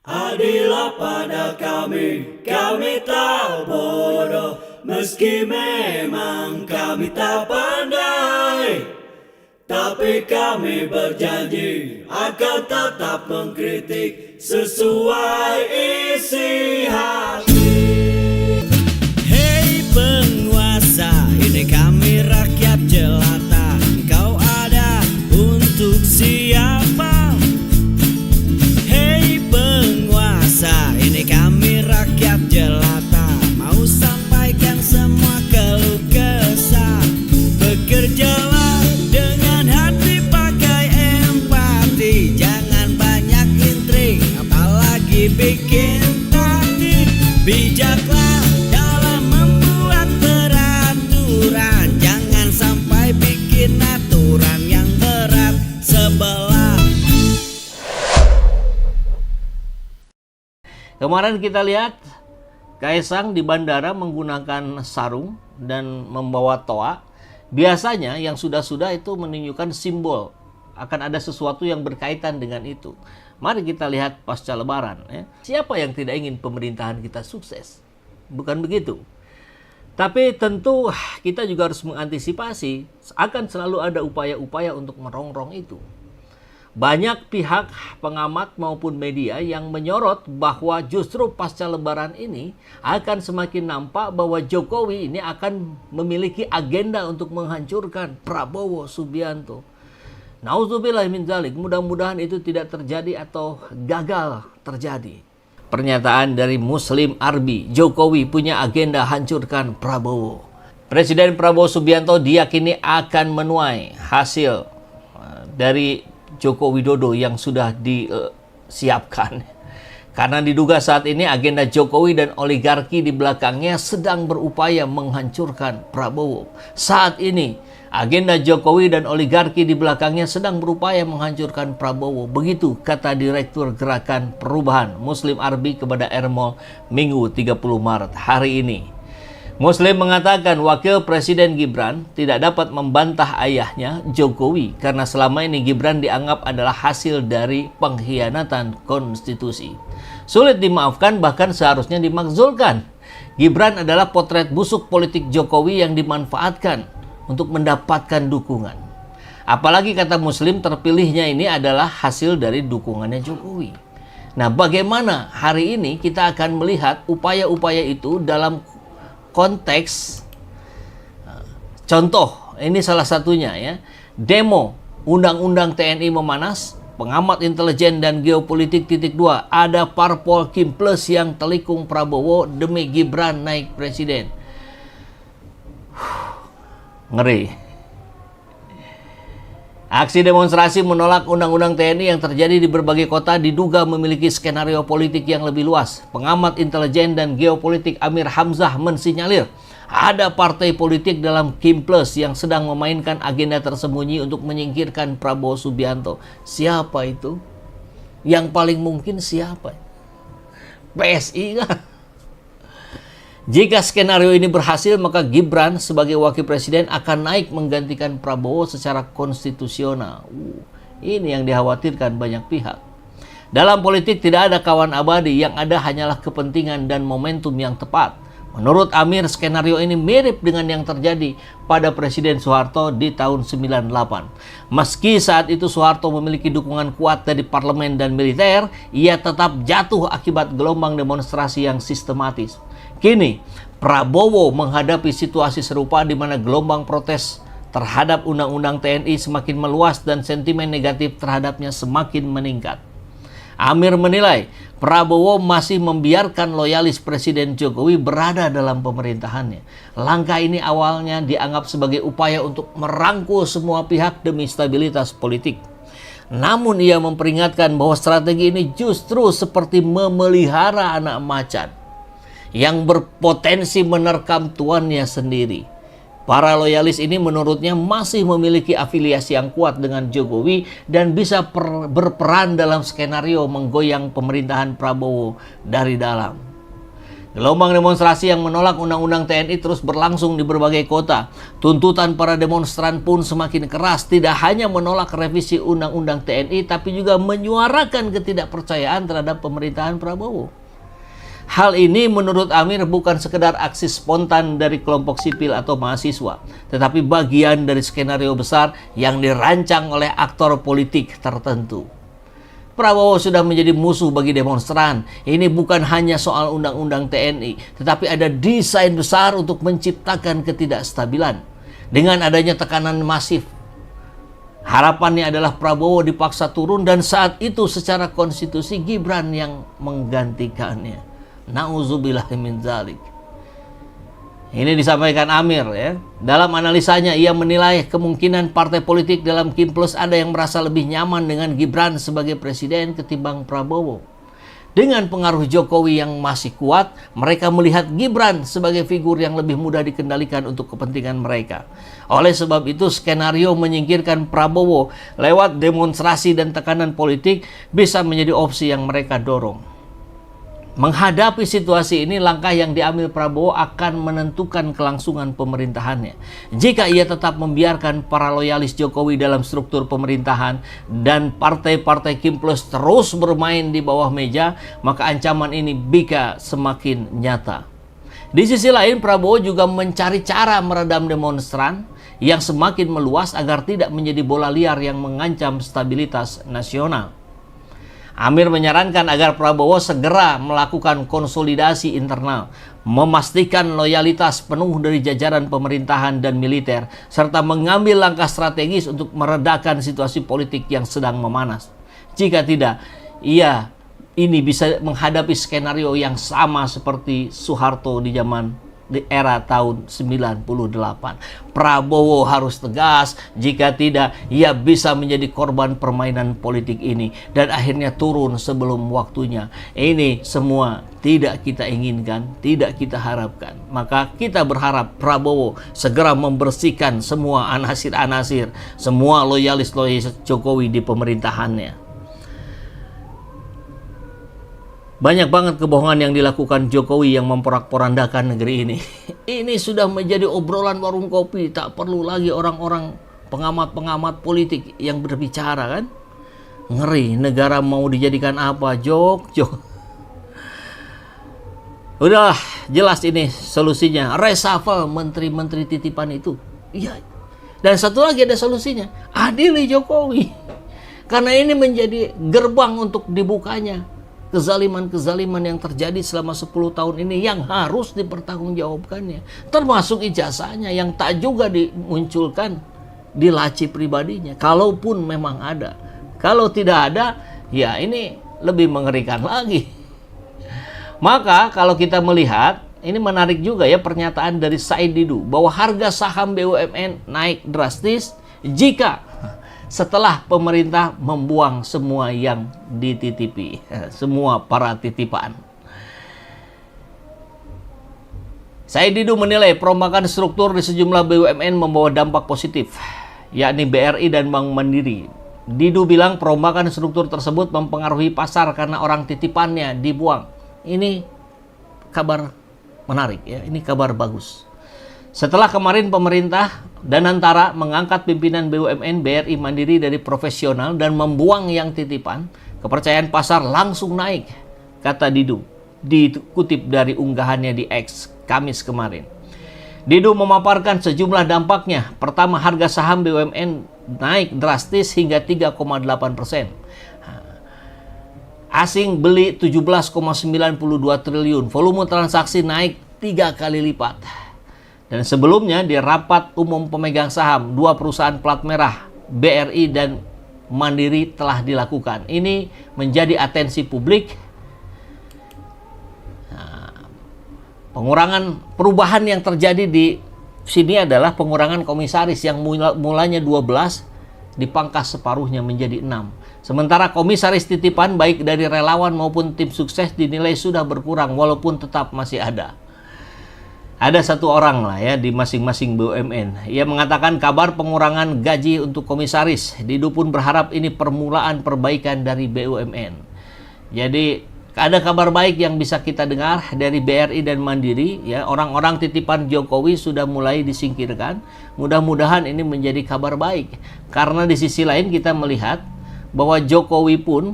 Adilah pada kami tak bodoh, meski memang kami tak pandai. Tapi kami berjanji akan tetap mengkritik sesuai isi hati. Hei penguasa, ini kami rakyat jelata. Engkau ada untuk siapa? Hei penguasa, ini kami rakyat jelata. Mau sampaikan semua keluh kesah. Bekerjalah dengan hati, pakai empati. Jangan banyak intrik, apalagi bikin taktik. Bijaklah dalam membuat peraturan. Jangan sampai bikin aturan yang berat sebelah. Kemarin kita lihat Kaisang di bandara menggunakan sarung dan membawa toa. Biasanya yang sudah-sudah itu menunjukkan simbol akan ada sesuatu yang berkaitan dengan itu. Mari kita lihat pasca lebaran. Ya. Siapa yang tidak ingin pemerintahan kita sukses? Bukan begitu. Tapi tentu kita juga harus mengantisipasi akan selalu ada upaya-upaya untuk merongrong itu. Banyak pihak pengamat maupun media yang menyorot bahwa justru pasca lebaran ini akan semakin nampak bahwa Jokowi ini akan memiliki agenda untuk menghancurkan Prabowo Subianto. Nauzubillah min dzalik, mudah-mudahan itu tidak terjadi atau gagal terjadi. Pernyataan dari Muslim Arbi, Jokowi punya agenda hancurkan Prabowo. Presiden Prabowo Subianto diyakini akan menuai hasil dari Joko Widodo yang sudah disiapkan. Karena diduga saat ini agenda Jokowi dan oligarki di belakangnya sedang berupaya menghancurkan Prabowo. Saat ini agenda Jokowi dan oligarki di belakangnya sedang berupaya menghancurkan Prabowo. Begitu kata Direktur Gerakan Perubahan Muslim Arbi kepada Ermol Minggu 30 Maret hari ini. Muslim mengatakan Wakil Presiden Gibran tidak dapat membantah ayahnya Jokowi karena selama ini Gibran dianggap adalah hasil dari pengkhianatan konstitusi. Sulit dimaafkan, bahkan seharusnya dimakzulkan. Gibran adalah potret busuk politik Jokowi yang dimanfaatkan untuk mendapatkan dukungan. Apalagi kata Muslim terpilihnya ini adalah hasil dari dukungannya Jokowi. Nah, bagaimana hari ini kita akan melihat upaya-upaya itu dalam konteks contoh, ini salah satunya ya, demo Undang-Undang TNI memanas, pengamat intelijen dan geopolitik titik 2, ada parpol Kim Plus yang telikung Prabowo demi Gibran naik presiden. Ngeri. Aksi demonstrasi menolak Undang-Undang TNI yang terjadi di berbagai kota diduga memiliki skenario politik yang lebih luas. Pengamat intelijen dan geopolitik Amir Hamzah mensinyalir ada partai politik dalam Kim Plus yang sedang memainkan agenda tersembunyi untuk menyingkirkan Prabowo Subianto. Siapa itu? Yang paling mungkin siapa? PSI kan? Jika skenario ini berhasil, maka Gibran sebagai wakil presiden akan naik menggantikan Prabowo secara konstitusional. Ini yang dikhawatirkan banyak pihak. Dalam politik tidak ada kawan abadi, yang ada hanyalah kepentingan dan momentum yang tepat. Menurut Amir, skenario ini mirip dengan yang terjadi pada Presiden Soeharto di tahun 98. Meski saat itu Soeharto memiliki dukungan kuat dari parlemen dan militer, ia tetap jatuh akibat gelombang demonstrasi yang sistematis. Kini, Prabowo menghadapi situasi serupa di mana gelombang protes terhadap Undang-Undang TNI semakin meluas dan sentimen negatif terhadapnya semakin meningkat. Amir menilai Prabowo masih membiarkan loyalis Presiden Jokowi berada dalam pemerintahannya. Langkah ini awalnya dianggap sebagai upaya untuk merangkul semua pihak demi stabilitas politik. Namun ia memperingatkan bahwa strategi ini justru seperti memelihara anak macan yang berpotensi menerkam tuannya sendiri. Para loyalis ini menurutnya masih memiliki afiliasi yang kuat dengan Jokowi dan bisa berperan dalam skenario menggoyang pemerintahan Prabowo dari dalam. Gelombang demonstrasi yang menolak undang-undang TNI terus berlangsung di berbagai kota. Tuntutan para demonstran pun semakin keras, tidak hanya menolak revisi undang-undang TNI, tapi juga menyuarakan ketidakpercayaan terhadap pemerintahan Prabowo. Hal ini menurut Amir bukan sekedar aksi spontan dari kelompok sipil atau mahasiswa, tetapi bagian dari skenario besar yang dirancang oleh aktor politik tertentu. Prabowo sudah menjadi musuh bagi demonstran. Ini bukan hanya soal undang-undang TNI, tetapi ada desain besar untuk menciptakan ketidakstabilan. Dengan adanya tekanan masif, harapannya adalah Prabowo dipaksa turun dan saat itu secara konstitusi Gibran yang menggantikannya. Nauzubillah min dzalik. Ini disampaikan Amir ya. Dalam analisanya ia menilai kemungkinan partai politik dalam Kim Plus ada yang merasa lebih nyaman dengan Gibran sebagai presiden ketimbang Prabowo. Dengan pengaruh Jokowi yang masih kuat, mereka melihat Gibran sebagai figur yang lebih mudah dikendalikan untuk kepentingan mereka. Oleh sebab itu, skenario menyingkirkan Prabowo lewat demonstrasi dan tekanan politik bisa menjadi opsi yang mereka dorong. Menghadapi situasi ini, langkah yang diambil Prabowo akan menentukan kelangsungan pemerintahannya. Jika ia tetap membiarkan para loyalis Jokowi dalam struktur pemerintahan dan partai-partai Kim Plus terus bermain di bawah meja, maka ancaman ini bisa semakin nyata. Di sisi lain, Prabowo juga mencari cara meredam demonstran yang semakin meluas agar tidak menjadi bola liar yang mengancam stabilitas nasional. Amir menyarankan agar Prabowo segera melakukan konsolidasi internal, memastikan loyalitas penuh dari jajaran pemerintahan dan militer, serta mengambil langkah strategis untuk meredakan situasi politik yang sedang memanas. Jika tidak, ini bisa menghadapi skenario yang sama seperti Soeharto di era tahun 98. Prabowo harus tegas, jika tidak ia bisa menjadi korban permainan politik ini dan akhirnya turun sebelum waktunya. Ini semua tidak kita inginkan, tidak kita harapkan. Maka kita berharap Prabowo segera membersihkan semua anasir-anasir, semua loyalis-loyalis Jokowi di pemerintahannya. Banyak banget kebohongan yang dilakukan Jokowi yang memporak-porandakan negeri ini. Ini sudah menjadi obrolan warung kopi. Tak perlu lagi orang-orang pengamat-pengamat politik yang berbicara kan. Ngeri, negara mau dijadikan apa? Jok. Udah jelas ini solusinya. Reshuffle menteri-menteri titipan itu. Iya. Dan satu lagi ada solusinya. Adili Jokowi. Karena ini menjadi gerbang untuk dibukanya kezaliman-kezaliman yang terjadi selama 10 tahun ini yang harus dipertanggungjawabkannya. Termasuk ijazahnya yang tak juga dimunculkan di laci pribadinya. Kalaupun memang ada. Kalau tidak ada, ya ini lebih mengerikan lagi. Maka kalau kita melihat, ini menarik juga ya pernyataan dari Said Didu bahwa harga saham BUMN naik drastis jika setelah pemerintah membuang semua yang dititipi, semua para titipan. Said Didu menilai perombakan struktur di sejumlah BUMN membawa dampak positif, yakni BRI dan Bank Mandiri. Didu bilang perombakan struktur tersebut mempengaruhi pasar karena orang titipannya dibuang. Ini kabar menarik ya, ini kabar bagus. Setelah kemarin pemerintah Danantara mengangkat pimpinan BUMN BRI Mandiri dari profesional dan membuang yang titipan, kepercayaan pasar langsung naik, kata Didu, dikutip dari unggahannya di X Kamis kemarin. Didu memaparkan sejumlah dampaknya. Pertama, harga saham BUMN naik drastis hingga 3,8%. Asing beli 17,92 triliun, volume transaksi naik 3 kali lipat. Dan sebelumnya di rapat umum pemegang saham, 2 perusahaan plat merah, BRI dan Mandiri telah dilakukan. Ini menjadi atensi publik. Pengurangan perubahan yang terjadi di sini adalah pengurangan komisaris yang mulanya 12 dipangkas separuhnya menjadi 6. Sementara komisaris titipan baik dari relawan maupun tim sukses dinilai sudah berkurang walaupun tetap masih ada. Ada satu orang lah ya di masing-masing BUMN. Ia mengatakan kabar pengurangan gaji untuk komisaris. Didu pun berharap ini permulaan perbaikan dari BUMN. Jadi Ada kabar baik yang bisa kita dengar dari BRI dan Mandiri, ya. Orang-orang titipan Jokowi sudah mulai disingkirkan. Mudah-mudahan ini menjadi kabar baik. Karena di sisi lain kita melihat bahwa Jokowi pun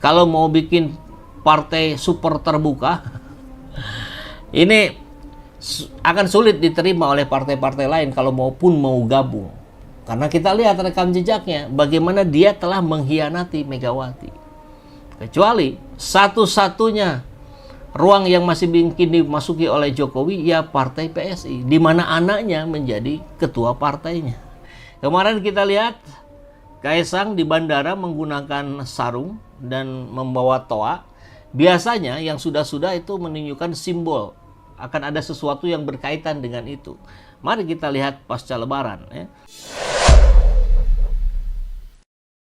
kalau mau bikin partai super terbuka ini akan sulit diterima oleh partai-partai lain kalau mau gabung. Karena kita lihat rekam jejaknya bagaimana dia telah mengkhianati Megawati. Kecuali satu-satunya ruang yang masih mungkin dimasuki oleh Jokowi ya partai PSI, di mana anaknya menjadi ketua partainya. Kemarin kita lihat Kaisang di bandara menggunakan sarung dan membawa toa. Biasanya yang sudah-sudah itu menunjukkan simbol akan ada sesuatu yang berkaitan dengan itu. Mari kita lihat pasca Lebaran, ya.